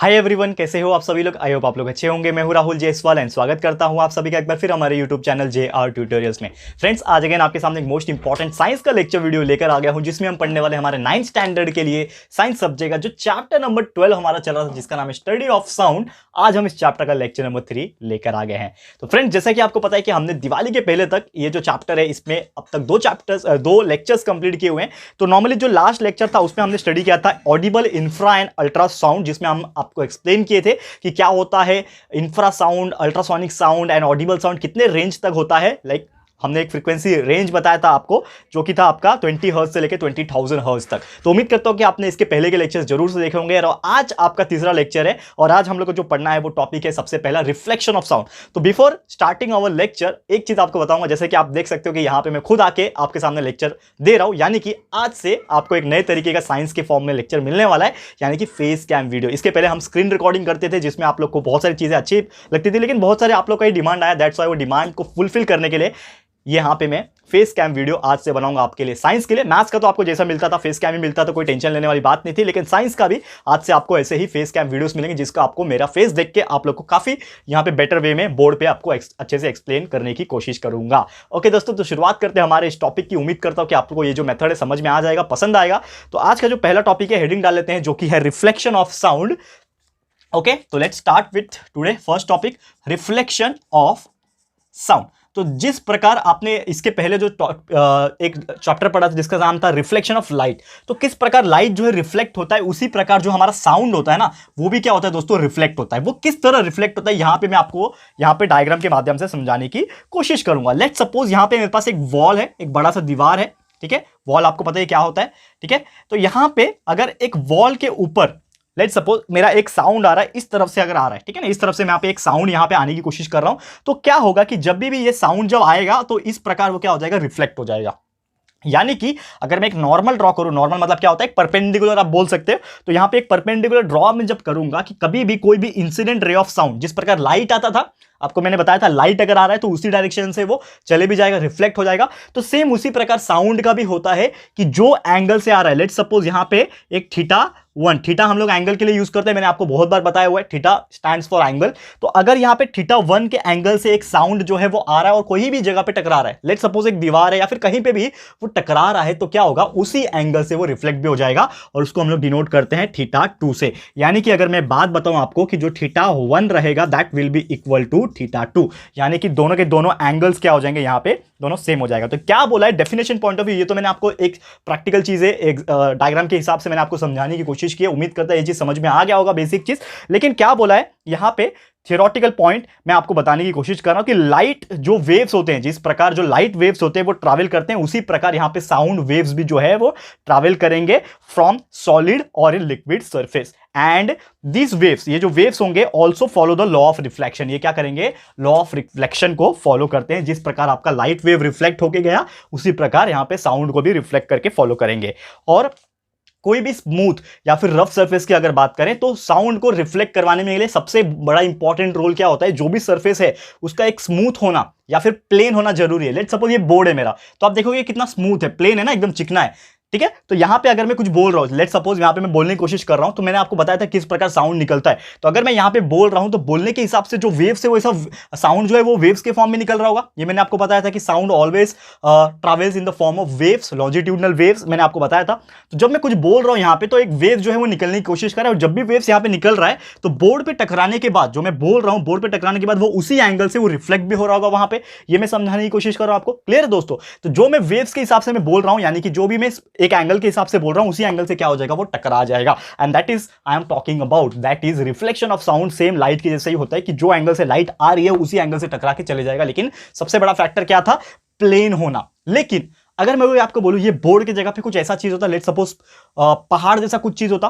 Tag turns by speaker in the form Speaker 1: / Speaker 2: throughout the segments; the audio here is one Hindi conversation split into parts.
Speaker 1: हाय एवरीवन, कैसे हो आप सभी लोग। आई होप आप लोग अच्छे होंगे। मैं हूं राहुल जायसवाल एंड स्वागत करता हूं आप सभी का एक बार फिर हमारे यूट्यूब चैनल JR ट्यूटोरियल्स में। फ्रेंड्स, आज अगेन आपके सामने एक मोस्ट इंपॉर्टेंट साइंस का लेक्चर वीडियो लेकर आ गया हूं, जिसमें हम पढ़ने वाले हमारे 9th स्टैंडर्ड के लिए साइंस सब्जेक्ट का जो चैप्टर नंबर 12 हमारा चल रहा था, जिसका नाम है स्टडी ऑफ साउंड। आज हम इस चैप्टर का लेक्चर नंबर 3 लेकर आ गए हैं। तो फ्रेंड्स, जैसा कि आपको पता है कि हमने दिवाली के पहले तक ये जो चैप्टर है, इसमें अब तक दो लेक्चर्स कंप्लीट किए हुए हैं। तो नॉर्मली जो लास्ट लेक्चर था उसमें हमने स्टडी किया था ऑडिबल, इंफ्रा एंड अल्ट्रासाउंड, जिसमें हम आपको एक्सप्लेन किए थे कि क्या होता है infrasound, ultrasonic sound and Audible sound, कितने रेंज तक होता है। लाइक हमने एक फ्रीक्वेंसी रेंज बताया था आपको, जो कि था आपका 20 हर्ट्ज से लेकर 20,000 हर्ट्ज तक। तो उम्मीद करता हूं कि आपने इसके पहले के लेक्चर्स जरूर से देखे होंगे। और आज आपका तीसरा लेक्चर है, और आज हम लोग को जो पढ़ना है वो टॉपिक है सबसे पहला रिफ्लेक्शन ऑफ साउंड। तो बिफोर स्टार्टिंग अवर लेक्चर एक चीज आपको बताऊंगा। जैसे कि आप देख सकते हो कि यहां पे मैं खुद आके आपके सामने लेक्चर दे रहा हूं, यानी कि आज से आपको एक नए तरीके का साइंस के फॉर्म में लेक्चर मिलने वाला है, यानी कि फेस कैम वीडियो। इसके पहले हम स्क्रीन रिकॉर्डिंग करते थे, जिसमें आप लोग को बहुत सारी चीजें अच्छी लगती थी, लेकिन बहुत सारे आप लोग का ही डिमांड आया। दैट्स व्हाई वो डिमांड को फुलफिल करने के लिए यहां पे मैं फेस कैम वीडियो आज से बनाऊंगा आपके लिए। साइंस के लिए, मैथ्स का तो आपको जैसा मिलता था फेस कैम ही मिलता था, कोई टेंशन लेने वाली बात नहीं थी, लेकिन साइंस का भी आज से आपको ऐसे ही फेस कैम वीडियोस मिलेंगे, जिसका आपको मेरा फेस देख के आप लोग को काफी यहां पे बेटर वे में बोर्ड पे आपको अच्छे से एक्सप्लेन करने की कोशिश करूंगा। ओके दोस्तों, तो शुरुआत करते हैं हमारे इस टॉपिक की। उम्मीद करता हूं कि आपको ये जो मेथड है समझ में आ जाएगा, पसंद आएगा। तो आज का जो पहला टॉपिक है, हेडिंग डाल लेते हैं, जो कि है रिफ्लेक्शन ऑफ साउंड। ओके, तो let's start with today first topic, reflection of sound. तो जिस प्रकार आपने इसके पहले जो एक चैप्टर पढ़ा था जिसका नाम था रिफ्लेक्शन ऑफ लाइट, तो किस प्रकार लाइट जो है रिफ्लेक्ट होता है, उसी प्रकार जो हमारा साउंड होता है ना, वो भी क्या होता है दोस्तों, रिफ्लेक्ट होता है। वो किस तरह रिफ्लेक्ट होता है, यहां पे मैं आपको यहां पे डायग्राम के माध्यम से समझाने की कोशिश करूंगा। लेट्स सपोज यहां पे मेरे पास एक वॉल है, एक बड़ा सा दीवार है, ठीक है। वॉल आपको पता है क्या होता है, ठीक है। तो यहां पे अगर एक वॉल के ऊपर लेट्स सपोज मेरा एक साउंड आ रहा है, इस तरफ से अगर आ रहा है, ठीक है ना, इस तरफ से मैं यहाँ पे एक साउंड यहाँ पे आने की कोशिश कर रहा हूं, तो क्या होगा कि जब भी ये साउंड जब आएगा तो इस प्रकार वो क्या हो जाएगा, रिफ्लेक्ट हो जाएगा। यानी कि अगर मैं एक नॉर्मल ड्रॉ करूं, नॉर्मल मतलब क्या होता है, एक परपेंडिकुलर आप बोल सकते हो। तो यहां पे एक परपेंडिकुलर ड्रॉ में जब करूंगा कि कभी भी कोई भी इंसिडेंट रे ऑफ साउंड, जिस प्रकार लाइट आता था, आपको मैंने बताया था लाइट अगर आ रहा है तो उसी डायरेक्शन से वो चले भी जाएगा, रिफ्लेक्ट हो जाएगा। तो सेम उसी प्रकार साउंड का भी होता है कि जो एंगल से आ रहा है, लेट्स सपोज यहां पे एक θ1, थीटा हम लोग एंगल के लिए यूज करते हैं, मैंने आपको बहुत बार बताया हुआ है, थीटा स्टैंड्स फॉर एंगल। तो अगर यहां पे θ1 के एंगल से एक साउंड जो है वो आ रहा है और कोई भी जगह पे टकरा रहा है, लेट्स सपोज एक दीवार है या फिर कहीं पे भी वो टकरा रहा है, तो क्या होगा, उसी एंगल से वो रिफ्लेक्ट भी हो जाएगा, और उसको हम लोग डिनोट करते हैं θ2 से। यानी कि अगर मैं बात बताऊं आपको कि जो θ1 रहेगा that will be equal to θ2, यानी कि दोनों के दोनों एंगल्स क्या हो जाएंगे, यहां पे दोनों सेम हो जाएगा। तो क्या बोला है डेफिनेशन पॉइंट ऑफ व्यू, ये तो मैंने आपको एक प्रैक्टिकल चीजें एक डायग्राम के हिसाब से मैंने आपको समझाने की कोशिश की है। उम्मीद करता है ये चीज समझ में आ गया होगा, बेसिक चीज। लेकिन क्या बोला है यहां पे थियोरेटिकल पॉइंट मैं आपको बताने की कोशिश कर रहा हूं कि लाइट जो वेव्स होते हैं, जिस प्रकार जो लाइट वेव्स होते हैं वो ट्रैवल करते हैं, उसी प्रकार यहां पे साउंड वेव्स भी जो है वो ट्रैवल करेंगे फ्रॉम सॉलिड और in liquid surface. And this waves, ये जो वेव्स होंगे, also follow the law of reflection. ये क्या करेंगे, लॉ ऑफ रिफ्लेक्शन को फॉलो करते हैं। जिस प्रकार आपका लाइट वेव रिफ्लेक्ट होके गया, उसी प्रकार यहां पे साउंड को भी रिफ्लेक्ट करके फॉलो करेंगे। और कोई भी स्मूथ या फिर रफ सरफेस की अगर बात करें, तो साउंड को रिफ्लेक्ट करवाने में लिए सबसे बड़ा इंपॉर्टेंट रोल क्या होता है, जो भी सरफेस है उसका एक स्मूथ होना या फिर प्लेन होना जरूरी है। लेट्स सपोज ये बोर्ड है मेरा, तो आप देखोगे कितना स्मूथ है, प्लेन है ना, एकदम चिकना है, ठीक है। तो यहां पे अगर मैं कुछ बोल रहा हूं, लेट्स सपोज यहां पे मैं बोलने की कोशिश कर रहा हूं, तो मैंने आपको बताया था किस प्रकार साउंड निकलता है। तो अगर मैं यहां पे बोल रहा हूं तो बोलने के हिसाब से जो वेव्स है वो ऐसा साउंड जो है वो वेव्स के फॉर्म में निकल रहा होगा। ये मैंने आपको बताया था कि sound always travels in the form of waves, longitudinal waves, मैंने आपको बताया था। तो जब मैं कुछ बोल रहा हूं यहां पे, तो एक वेव जो है वो निकलने की कोशिश कर रहा है, और जब भी वेव्स यहां पे निकल रहा है तो बोर्ड पे टकराने के बाद, जो मैं बोल रहा हूं बोर्ड पे टकराने के बाद, वो उसी एंगल से वो रिफ्लेक्ट भी हो रहा होगा वहां पे। ये मैं समझाने की कोशिश कर रहा हूं आपको। क्लियर है दोस्तों? तो जो मैं वेव्स के हिसाब से मैं बोल रहा हूं, यानी कि जो भी मैं एक एंगल के हिसाब से बोल रहा हूं, उसी एंगल से क्या हो जाएगा, वो टकरा जाएगा। And that is I am talking about, that is reflection of sound. Same light के जैसे ही होता है कि जो एंगल से लाइट आ रही है उसी एंगल से टकरा के चले जाएगा। लेकिन सबसे बड़ा फैक्टर क्या था, प्लेन होना। लेकिन अगर मैं आपको बोलूं ये बोर्ड की जगह पे कुछ ऐसा चीज होता, लेट्स सपोज पहाड़ जैसा कुछ चीज होता,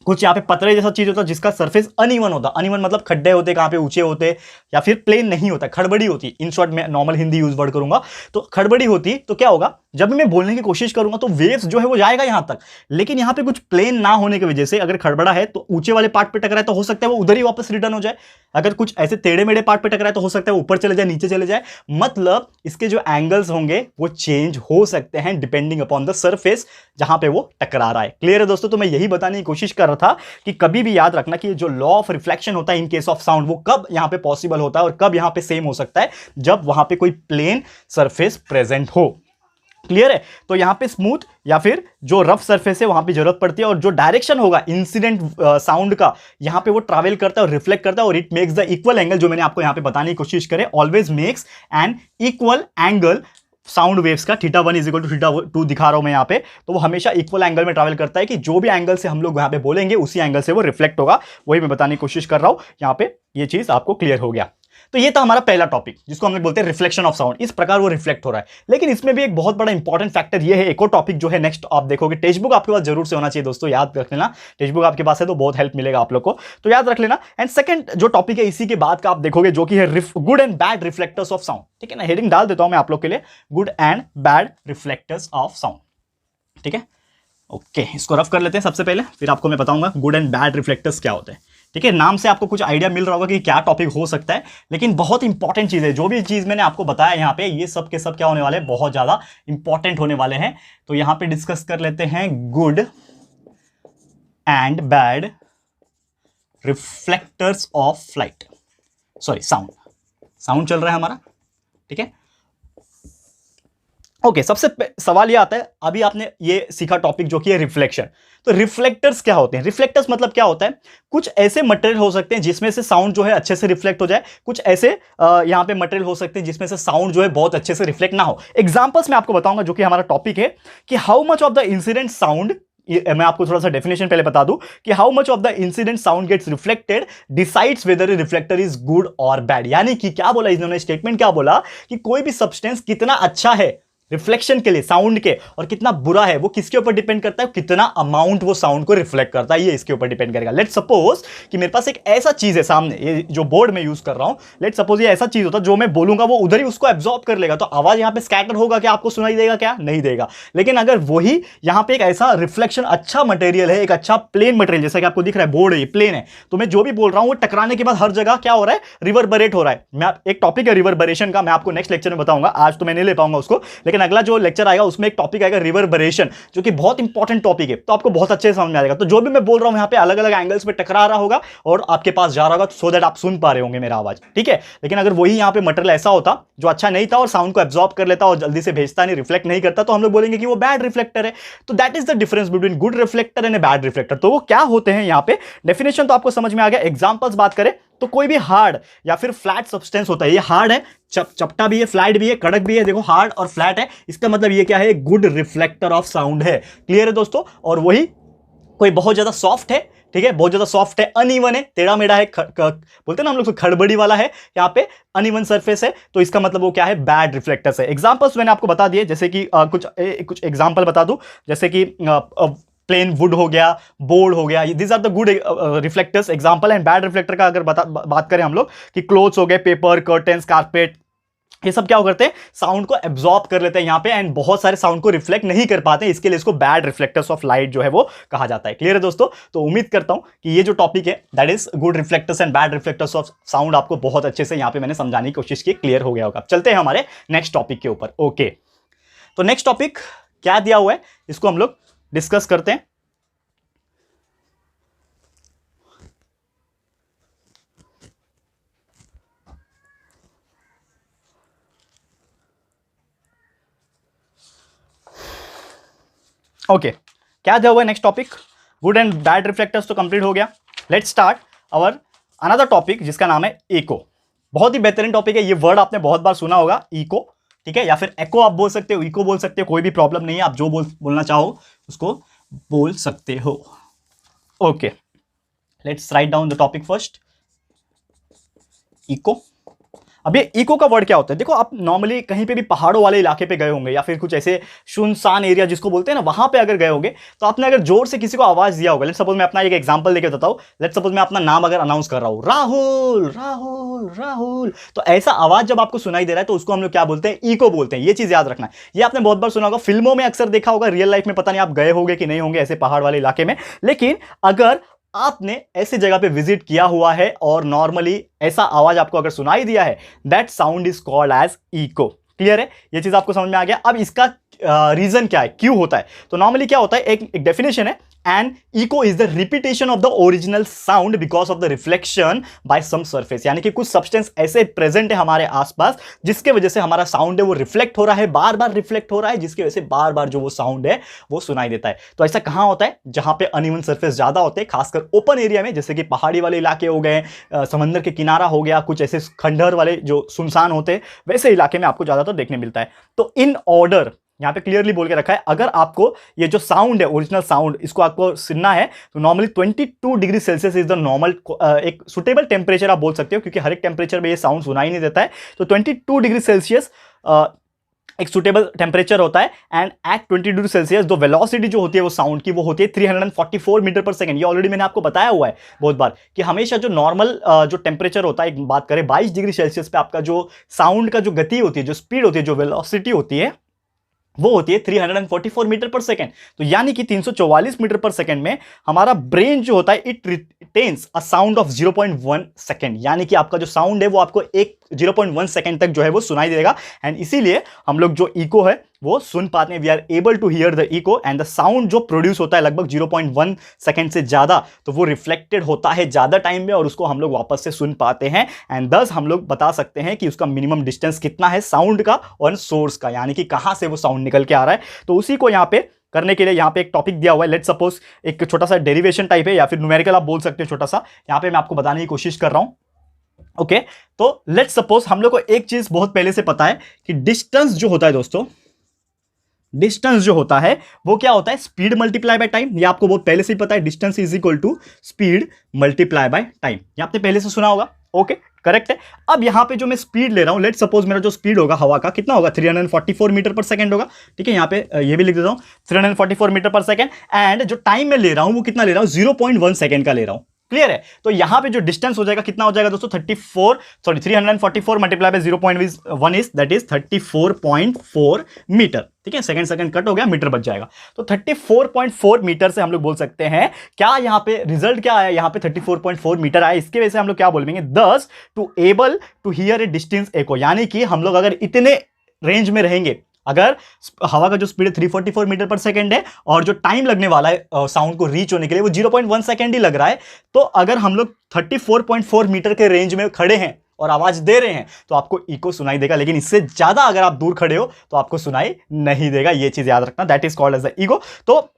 Speaker 1: कुछ यहाँ पे पतरे जैसा चीज होता, जिसका सरफेस अनइवन होता। अनइवन मतलब खड्डे होते, कहां पे ऊंचे होते, या फिर प्लेन नहीं होता, खड़बड़ी होती। इन शॉर्ट में नॉर्मल हिंदी यूज वर्ड करूंगा, तो खड़बड़ी होती, तो क्या होगा, जब भी मैं बोलने की कोशिश करूंगा तो वेव्स जो है वो जाएगा यहां तक, लेकिन यहां पे कुछ प्लेन ना होने की वजह से अगर खड़बड़ा है तो ऊंचे वाले पार्ट पे टकराए तो हो सकता है वो उधर ही वापस रिटर्न हो जाए, अगर कुछ ऐसे टेढ़े मेढ़े पार्ट पे टकराए तो हो सकता है वो ऊपर चले जाए नीचे चले जाए, मतलब इसके जो एंगल्स होंगे वो चेंज हो सकते हैं डिपेंडिंग अपॉन द सरफेस जहां पे वो टकरा रहा है। क्लियर है दोस्तों? तो मैं यही बताने की कोशिश कर रहा था कि कभी भी याद रखना कि जो लॉ ऑफ रिफ्लेक्शन होता है इन केस ऑफ साउंड वो कब यहां पे पॉसिबल होता है और कब यहां पे सेम हो सकता है, जब वहां पे कोई प्लेन सरफेस प्रेजेंट हो। क्लियर है? तो यहां पे स्मूथ या फिर जो रफ सरफेस है वहां पे जरूरत पड़ती है, और जो डायरेक्शन होगा इंसिडेंट साउंड का यहां पे वो ट्रैवल करता है और रिफ्लेक्ट करता है, और it makes the equal angle, जो मैंने आपको यहां पे बताने की कोशिश करे, always makes an equal angle sound waves का। θ1 इज इक्वल टू θ2 दिखा रहा हूं मैं यहां पे, तो वो हमेशा इक्वल एंगल में ट्रैवल करता है कि जो भी एंगल से हम लोग यहां पे बोलेंगे उसी एंगल से वो रिफ्लेक्ट होगा। वही मैं बताने की कोशिश कर रहा हूं, यहां पे ये चीज आपको क्लियर हो गया। तो ये था हमारा पहला टॉपिक जिसको हम लोग बोलते हैं रिफ्लेक्शन ऑफ साउंड, इस प्रकार वो रिफ्लेक्ट हो रहा है। लेकिन इसमें भी एक बहुत बड़ा इंपॉर्टेंट फैक्टर ये है, एक और टॉपिक जो है नेक्स्ट आप देखोगे, टेक्स्ट बुक आपके पास जरूर से होना चाहिए दोस्तों, याद रख लेना, टेक्स्ट बुक आपके पास है तो बहुत हेल्प मिलेगा आप लोग को, तो याद रख लेना। एंड सेकंड जो टॉपिक है इसी के बाद का आप देखोगे जो कि है good and bad reflectors of sound. ठीक है ना, हेडिंग डाल देता हूं मैं आप लोग के लिए, good and bad reflectors of sound. ठीक है, ओके, इसको रफ कर लेते हैं सबसे पहले, फिर आपको मैं बताऊंगा गुड एंड बैड रिफ्लेक्टर्स क्या होते हैं। ठीक है, नाम से आपको कुछ आइडिया मिल रहा होगा कि क्या टॉपिक हो सकता है, लेकिन बहुत इंपॉर्टेंट चीज है। जो भी चीज मैंने आपको बताया यहाँ पे, ये सब के सब क्या होने वाले हैं, बहुत ज्यादा इंपॉर्टेंट होने वाले हैं। तो यहां पे डिस्कस कर लेते हैं good and bad reflectors of light, sorry sound चल रहा है हमारा। ठीक है, ओके, सबसे सवाल ये आता है, अभी आपने ये सीखा टॉपिक जो कि है रिफ्लेक्शन, तो रिफ्लेक्टर्स क्या होते हैं? रिफ्लेक्टर्स मतलब क्या होता है, कुछ ऐसे मटेरियल हो सकते हैं जिसमें से साउंड जो है अच्छे से रिफ्लेक्ट हो जाए, कुछ ऐसे यहां पे मटेरियल हो सकते हैं जिसमें से साउंड जो है बहुत अच्छे से रिफ्लेक्ट ना हो। एग्जांपल्स मैं आपको बताऊंगा जो कि हमारा टॉपिक है, कि how much of the incident sound, मैं आपको थोड़ा सा डेफिनेशन पहले बता दूं कि how much of the incident sound gets reflected decides whether reflector is good और बैड। यानी कि क्या बोला इन्होंने, स्टेटमेंट क्या बोला कि कोई भी सब्सटेंस कितना अच्छा है रिफ्लेक्शन के लिए साउंड के, और कितना बुरा है वो किसके ऊपर डिपेंड करता है, कितना अमाउंट वो साउंड को रिफ्लेक्ट करता है, ये इसके ऊपर डिपेंड करेगा। लेट्स सपोज कि मेरे पास एक ऐसा चीज है सामने, ये जो बोर्ड में यूज कर रहा हूं, लेट्स सपोज ये ऐसा चीज होता है जो मैं बोलूंगा वो उधर ही उसको एब्जॉर्ब कर लेगा, तो आवाज यहां पे स्कैटर होगा, क्या आपको सुनाई देगा, क्या नहीं देगा। लेकिन अगर वही यहां पे एक ऐसा रिफ्लेक्शन अच्छा मटेरियल है, एक अच्छा प्लेन मटेरियल, जैसा कि आपको दिख रहा है बोर्ड है, ये प्लेन है, तो मैं जो भी बोल रहा हूं वो टकराने के बाद हर जगह क्या हो रहा है, रिवर्बरेट हो रहा है। मैं एक टॉपिक है रिवर्बरेशन का, मैं आपको नेक्स्ट लेक्चर में बताऊंगा, आज तो मैं नहीं ले पाऊंगा उसको, लेकिन अगला जो लेक्चर उसमें एक टॉपिक आएगा रिवर्बरेशन, जो कि बहुत इंपॉर्टेंट टॉपिक है, तो आपको बहुत अच्छे से समझ में आ जाएगा। तो जो भी मैं बोल रहा हूं यहां पे अलग अलग एंगल्स पे टकरा रहा होगा और आपके पास जा रहा होगा, सो दैट आप सुन पा रहे होंगे मेरा आवाज। ठीक है, लेकिन अगर वही यहां पे मटेरियल ऐसा होता जो अच्छा नहीं था और साउंड को एब्जॉर्ब कर लेता और जल्दी से भेजता नहीं, रिफ्लेक्ट नहीं करता, तो हम लोग बोलेंगे कि वो बैड रिफ्लेक्टर है। तो that is the difference between good reflector and bad reflector. तो वो क्या होते हैं यहां पे, डेफिनेशन तो आपको समझ में आ गया। एग्जांपल्स बात करें तो कोई भी हार्ड या फिर फ्लैट सब्सटेंस होता है, ये हार्ड है, चपटा भी है, फ्लैट भी है, कड़क भी है, देखो हार्ड और फ्लैट है, इसका मतलब ये क्या है, गुड रिफ्लेक्टर ऑफ साउंड है। क्लियर है दोस्तों? और वही कोई बहुत ज्यादा सॉफ्ट है, ठीक है, बहुत ज्यादा सॉफ्ट है, अनइवन है, टेढ़ा मेढ़ा है, बोलते हैं ना हम लोग तो खड़बड़ी वाला है, यहाँ पे अनइवन सरफेस है, तो इसका मतलब वो क्या है, बैड रिफ्लेक्टर्स है। एग्जांपल्स मैंने आपको बता दिए, जैसे कि कुछ एग्जांपल बता दूं, जैसे कि प्लेन वुड हो गया, बोर्ड हो गया, this are the good reflectors example. And bad reflector का अगर बात करें हम लोग कि क्लोथ्स हो गए, पेपर, कर्टेन्स, कारपेट, ये सब क्या करते हैं, साउंड को एब्जॉर्ब कर लेते हैं यहां पे, एंड बहुत सारे साउंड को रिफ्लेक्ट नहीं कर पाते हैं, इसके लिए इसको बैड रिफ्लेक्टर्स ऑफ लाइट जो है वो कहा जाता है। क्लियर है दोस्तों? तो उम्मीद करता हूं कि ये जो टॉपिक है that is good reflectors and bad reflectors of sound आपको बहुत अच्छे से यहां पे मैंने समझाने की कोशिश की, क्लियर हो गया होगा। चलते हैं हमारे नेक्स्ट टॉपिक के ऊपर। ओके, तो नेक्स्ट टॉपिक क्या दिया हुआ है, इसको हम लोग डिस्कस करते हैं। ओके, क्या दिया हुआ है next topic, good and bad reflectors तो कंप्लीट हो गया। Let's start our another topic जिसका नाम है इको। बहुत ही बेहतरीन टॉपिक है, ये वर्ड आपने बहुत बार सुना होगा, इको। ठीक है, या फिर एको आप बोल सकते हो, इको बोल सकते हो, कोई भी प्रॉब्लम नहीं है, आप जो बोलना चाहो उसको बोल सकते हो। Okay, let's write down the topic first, echo. अब ये इको का वर्ड क्या होता है, देखो आप नॉर्मली कहीं पे भी पहाड़ों वाले इलाके पे गए होंगे या फिर कुछ ऐसे सुनसान एरिया जिसको बोलते हैं ना, वहां पे अगर गए होंगे तो आपने अगर जोर से किसी को आवाज दिया होगा, लेट्स सपोज मैं अपना एक एग्जांपल देके बताता हूं, लेट्स सपोज मैं अपना नाम अगर अनाउंस कर रहा हूं, राहुल राहुल राहुल, तो ऐसा आवाज जब आपको सुनाई दे रहा है तो उसको हम लोग क्या बोलते हैं, इको बोलते हैं। ये चीज याद रखना है, ये आपने बहुत बार सुना होगा, फिल्मों में अक्सर देखा होगा, रियल लाइफ में पता नहीं आप गए होंगे कि नहीं होंगे ऐसे पहाड़ वाले इलाके में, लेकिन अगर आपने ऐसी जगह पे विजिट किया हुआ है और नॉर्मली ऐसा आवाज आपको अगर सुनाई दिया है, that sound is called as echo. Clear है, ये चीज आपको समझ में आ गया। अब इसका रीजन क्या है, क्यों होता है, तो नॉर्मली क्या होता है, एक डेफिनेशन है, and echo is the repetition of the original sound because of the reflection by some surface, यानी कि कुछ सब्सटेंस ऐसे प्रेजेंट है हमारे आसपास जिसके वजह से हमारा साउंड है वो रिफ्लेक्ट हो रहा है, बार बार रिफ्लेक्ट हो रहा है, जिसकी वजह से बार बार जो वो साउंड है वो सुनाई देता है। तो ऐसा कहां होता है, जहां पे अनइवन सरफेस ज्यादा होते हैं, खासकर ओपन एरिया में, जैसे कि पहाड़ी वाले इलाके हो गए, समंदर के किनारा हो गया, कुछ ऐसे खंडहर वाले जो सुनसान होते हैं, वैसे इलाके में आपको ज्यादातर देखने मिलता है। तो इन ऑर्डर यहां पे क्लियरली बोल के रखा है, अगर आपको ये जो साउंड है ओरिजिनल साउंड इसको आपको सुनना है तो normally 22 degree Celsius is the normal, एक सुटेबल टेम्परेचर आप बोल सकते हो, क्योंकि हर एक टेम्परेचर में ये साउंड सुनाई नहीं देता है। तो 22 डिग्री सेल्सियस एक सुटेबल टेम्परेचर होता है, एंड एट 22 डिग्री सेल्सियस जो वेलोसिटी जो होती है वो साउंड की वो होती है 344 मीटर पर सेकंड। ये ऑलरेडी मैंने आपको बताया हुआ है बहुत बार कि हमेशा जो नॉर्मल जो टेम्परेचर होता है, एक बात करें 22 डिग्री सेल्सियस पे आपका जो साउंड का जो गति होती है, जो स्पीड होती है, जो वेलोसिटी होती है, वो होती है 344 मीटर पर सेकेंड। तो यानी कि 344 मीटर पर सेकेंड में हमारा ब्रेन जो होता है it retains a sound of 0.1 second, यानी कि आपका जो साउंड है वो आपको 0.1 सेकेंड तक जो है वो सुनाई देगा। एंड इसीलिए हम लोग जो इको है वो सुन पाते हैं, we are able to hear the echo, and the sound जो प्रोड्यूस होता है लगभग 0.1 सेकेंड से ज्यादा, तो वो रिफ्लेक्टेड होता है ज्यादा टाइम में और उसको हम लोग वापस से सुन पाते हैं। एंड दस हम लोग बता सकते हैं कि उसका मिनिमम डिस्टेंस कितना है साउंड का और सोर्स का, यानी कि कहां से वो साउंड निकल के आ रहा है। तो उसी को यहां पे करने के लिए यहां पे एक टॉपिक दिया हुआ है, लेट्स सपोज एक छोटा सा डेरिवेशन टाइप है या फिर न्यूमेरिकल आप बोल सकते हो छोटा सा, यहां पे मैं आपको बताने की कोशिश कर रहा हूं। ओके, तो लेट्स सपोज हम लोग को एक चीज बहुत पहले से पता है कि डिस्टेंस जो होता है दोस्तों, डिस्टेंस जो होता है वो क्या होता है, स्पीड मल्टीप्लाई बाय टाइम। ये आपको बहुत पहले से ही पता है, distance is equal to speed multiply by time, ये आपने पहले से सुना होगा। ओके, करेक्ट है। अब यहां पे जो मैं स्पीड ले रहा हूं, लेट्स सपोज मेरा जो स्पीड होगा हवा का कितना होगा, 344 मीटर पर सेकंड होगा। ठीक है, यहां पे ये भी लिख देता हूं 344 मीटर पर सेकंड, एंड जो टाइम मैं ले रहा हूं वो कितना ले रहा हूं, 0.1 सेकंड का ले रहा हूं। क्लियर है, तो यहां पे जो डिस्टेंस हो जाएगा कितना हो जाएगा दोस्तों, 344 multiply by 0.1 is that is 34.4 metre. ठीक है, सेकंड कट हो गया, मीटर बच जाएगा। तो 34.4 मीटर से हम लोग बोल सकते हैं, क्या यहां पे रिजल्ट क्या आया, यहां पे 34.4 मीटर आया, इसके वजह से हम लोग क्या बोलेंगे, thus to able to hear a distance echo, यानी कि हम लोग अगर इतने रेंज में रहेंगे, अगर हवा का जो स्पीड 344 मीटर पर सेकंड है और जो टाइम लगने वाला है साउंड को रीच होने के लिए वो 0.1 सेकंड ही लग रहा है, तो अगर हम लोग 34.4 मीटर के रेंज में खड़े हैं और आवाज दे रहे हैं तो आपको इको सुनाई देगा, लेकिन इससे ज्यादा अगर आप दूर खड़े हो तो आपको सुनाई नहीं देगा। ये चीज याद रखना, that is called as the echo. तो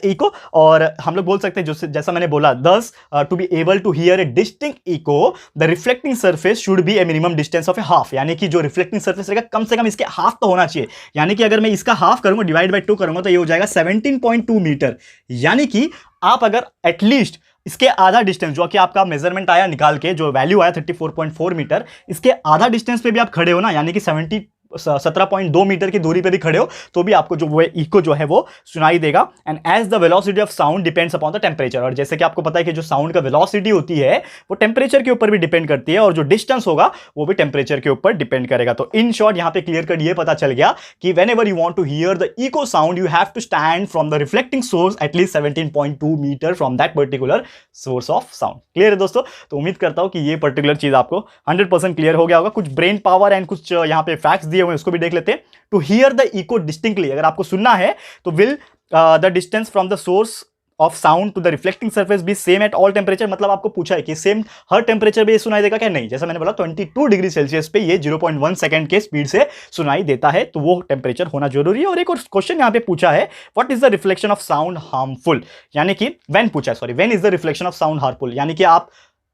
Speaker 1: इको, और हम लोग बोल सकते हैं जैसा मैंने बोला, thus to be able to hear a distinct echo the reflecting surface should be a minimum distance of a half, यानी कि जो रिफ्लेक्टिंग सरफेस रहेगा कम से कम इसके हाफ तो होना चाहिए। यानी कि अगर मैं इसका हाफ करूंगा, डिवाइड बाय 2 करूंगा, तो ये हो जाएगा 17.2 मीटर। यानी कि आप अगर एटलीस्ट इसके आधा डिस्टेंस जो कि आपका मेजरमेंट आया निकाल के, जो वैल्यू आया 34.4 मीटर, इसके आधा डिस्टेंस पे भी आप खड़े हो ना, यानी कि 17.2 मीटर की दूरी पे भी खड़े हो तो भी आपको जो वो इको जो है वो सुनाई देगा। And as the velocity of sound depends upon the temperature, और जैसे कि आपको पता है कि जो साउंड का वेलोसिटी होती है वो टेम्परेचर के ऊपर भी डिपेंड करती है, और जो डिस्टेंस होगा वो भी टेम्परेचर के ऊपर डिपेंड करेगा। तो इन शॉर्ट यहाँ पे क्लियर कट ये पता चल गया कि whenever you want to hear the echo sound you have to stand from the reflecting source at least 17.2 metre from that particular source of sound. Clear है दोस्तों, तो उम्मीद करता हूं कि ये पर्टिकुलर चीज आपको 100% क्लियर हो गया होगा। कुछ ब्रेन पावर एंड कुछ यहाँ पे फैक्ट्स दिए हुए उसको भी देख लेते हैं। To hear the echo distinctly, अगर आपको सुनना है तो will the distance from the source of sound to the reflecting surface be same at all temperature, मतलब आपको पूछा है कि सेम हर टेम्परेचर पे ये सुनाई देगा क्या, नहीं। जैसा मैंने बोला 22 डिग्री सेल्सियस पे ये 0.1 सेकंड के स्पीड से सुनाई देता है, तो वो टेम्परेचर होना जरूरी है। और एक और क्वेश्चन यहाँ पे पूछा है, what is the reflection of sound harmful, यानी कि व्हेन पूछा है, sorry, when is the reflection of sound harmful, यानी कि आप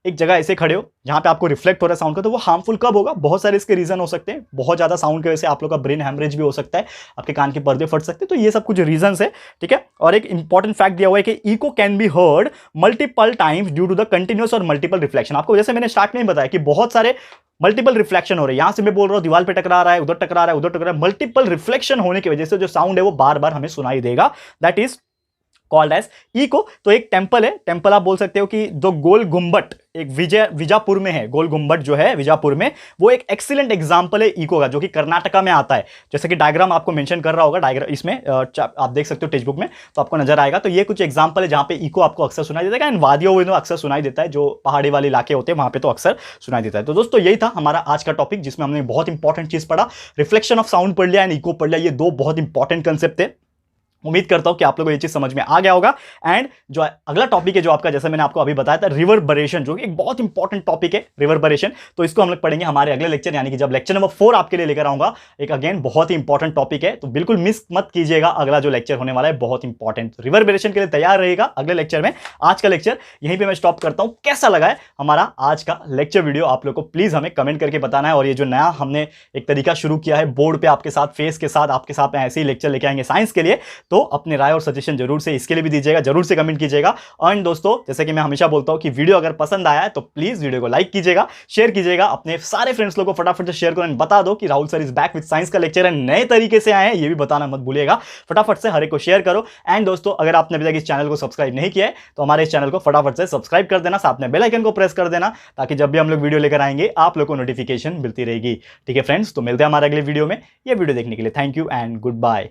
Speaker 1: एक जगह ऐसे खड़े हो जहां पे आपको रिफ्लेक्ट हो रहा है साउंड का, तो वो हार्मफुल कब होगा? बहुत सारे इसके रीजन हो सकते हैं। बहुत ज्यादा साउंड की वजह से आप लोग का ब्रेन हैमरेज भी हो सकता है, आपके कान के पर्दे फट सकते हैं। तो ये सब कुछ रीजन है, ठीक है। और एक इंपॉर्टेंट फैक्ट दिया हुआ है कि echo can be heard multiple times due to the continuous और मल्टीपल रिफ्लेक्शन। आपको जैसे मैंने स्टार्ट में बताया कि बहुत सारे मल्टीपल रिफ्लेक्शन हो रहे हैं, यहां से मैं बोल रहा हूं दीवार पे टकरा रहा है, उधर टकरा रहा है, उधर टकरा रहा है। मल्टीपल रिफ्लेक्शन होने की वजह से जो साउंड है वो बार बार हमें सुनाई देगा। That is called as echo. तो एक टेंपल है, टेंपल आप बोल सकते हो कि जो गोल गुम्बट एक विजापुर में है, गोल गुम्बट जो है विजापुर में, वो एक एक्सीलेंट एग्जांपल है इको का, जो कि कर्नाटका में आता है। जैसे कि डायग्राम आपको मेंशन कर रहा होगा, डायग्राम इसमें आप देख सकते हो टेक्स्ट बुक में, तो आपको नजर आएगा। तो ये कुछ एग्जांपल है जहां पे इको आपको अक्सर सुनाई देता है, एंड वादियों में अक्सर सुनाई देता है, जो पहाड़ी वाले इलाके होते हैं वहां पे तो अक्सर सुनाई देता है। तो दोस्तों यही था हमारा आज का टॉपिक, जिसमें हमने बहुत इंपॉर्टेंट चीज पढ़ा, रिफ्लेक्शन ऑफ साउंड पढ़ लिया एंड इको पढ़ लिया। ये दो बहुत इंपॉर्टेंट कंसेप्ट है। उम्मीद करता हूं कि आप लोगों को ये चीज समझ में आ गया होगा। एंड जो अगला टॉपिक है, जो आपका जैसे मैंने आपको अभी बताया था, रिवर्बरेशन, जो कि एक बहुत इंपॉर्टेंट टॉपिक है, रिवर्बरेशन। तो इसको हम लोग पढ़ेंगे हमारे अगले लेक्चर, यानी कि जब लेक्चर नंबर 4 आपके लिए लेकर आऊंगा। एक अगेन बहुत ही इंपॉर्टेंट टॉपिक है, तो बिल्कुल मिस मत कीजिएगा। अगला जो लेक्चर होने वाला है बहुत इंपॉर्टेंट, रिवर्बरेशन के लिए तैयार रहेगा अगले लेक्चर में। आज का लेक्चर यहीं पर मैं स्टॉप करता हूं। कैसा लगा है हमारा आज का लेक्चर वीडियो, आप लोग को प्लीज हमें कमेंट करके बताना है। और ये जो नया हमने एक तरीका शुरू किया है, बोर्ड पे आपके साथ, फेस के साथ आपके साथ ऐसे ही लेक्चर लेके आएंगे साइंस के लिए, तो अपने राय और सजेशन जरूर से इसके लिए भी दीजिएगा, जरूर से कमेंट कीजिएगा। एंड दोस्तों, जैसे कि मैं हमेशा बोलता हूं कि वीडियो अगर पसंद आया है तो प्लीज वीडियो को लाइक कीजिएगा, शेयर कीजिएगा, अपने सारे फ्रेंड्स लोगों को फटाफट से शेयर करो एंड बता दो कि Rahul sir is back with science का लेक्चर है, नए तरीके से आए हैं, ये भी बताना मत भूलिएगा। फटाफट से हर एक को शेयर करो। एंड दोस्तों, अगर आपने अभी तक इस चैनल को सब्सक्राइब नहीं किया है तो हमारे इस चैनल को फटाफट से सब्सक्राइब कर देना, साथ में बेल आइकन को प्रेस कर देना, ताकि जब भी हम लोग वीडियो लेकर आएंगे आप लोग को नोटिफिकेशन मिलती रहेगी। ठीक है फ्रेंड्स, तो मिलते हैं हमारे अगले वीडियो में। ये वीडियो देखने के लिए thank you and good bye.